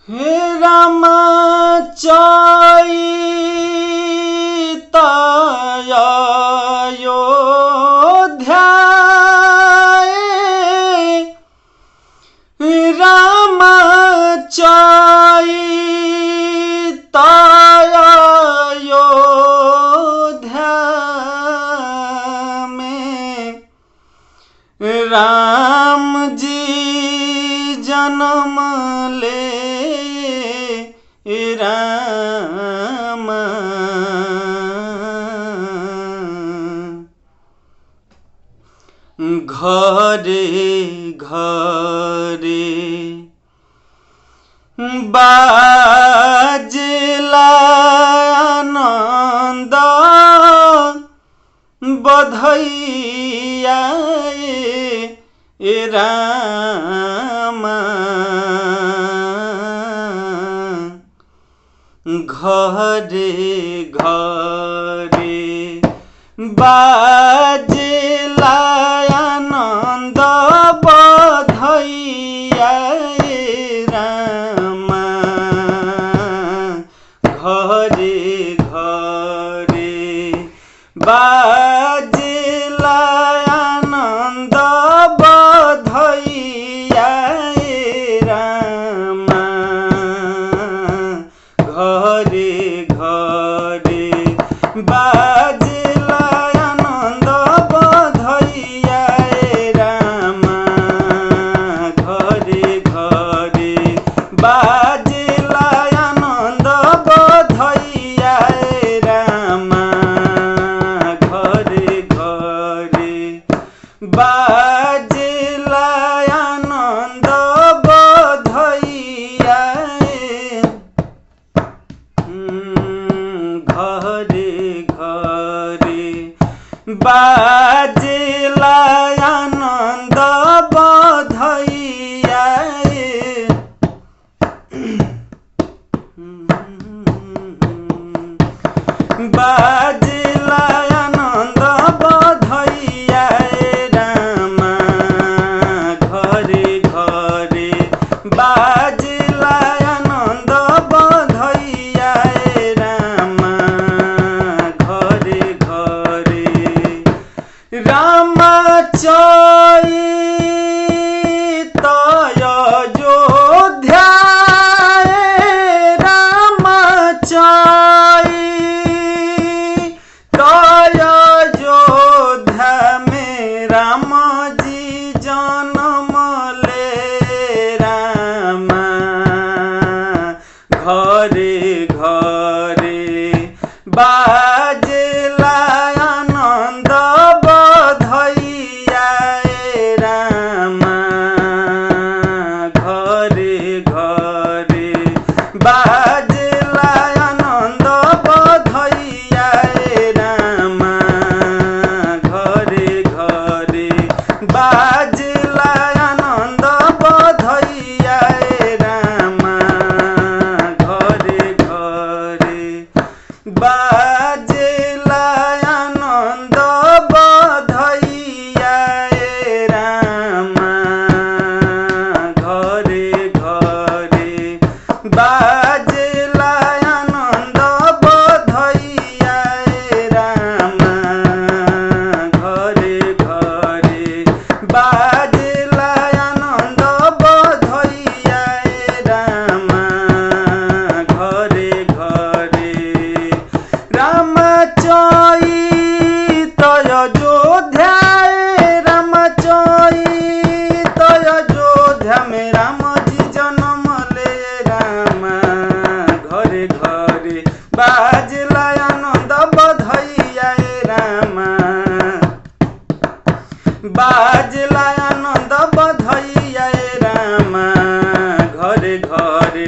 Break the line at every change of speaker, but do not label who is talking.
हे राम चैता अयोध्याए राम चैता अयोध्या में राम जी जन्म ले राम घरे घरे बाजेला आनंद बधैया राम घरे घरे बाजेला आनंद बधैया राम घरे घरे बाजेला आनंद बधैया राम घरे घरे बाजेला आनंद बधैया राम घरे घरे बाजेला आनंद बधैया राम घरे घरे बाजेला आनंद बधैया घरे घरे बाजेला आनंद बधैया बाजेला आनंद बधैया राम घरे घरे बाजेला आनंद बधैया राम घरे घरे राम चैता अयोध्याए राम चैता अयोध्या में राम जी जन्म ले राम घरे घरे बाजेला आनंद बधैया राम घरे घरे बाजेला आनंद बधैया राम घरे घरे बाजेला आनंद बधैया राम घरे घरे बाजेला आनंद बधैया राम घरे घरे बाजेला आनंद बधैया राम घरे घरे बाजेला आनंद बधैया राम घरे घरे राम चैता अयोध्याए राम चैता अयोध्या में राम जी जन्म ले राम घरे घरे बाजेला आनंद बधैया राम बाजेला आनंद बधैया राम घरे घरे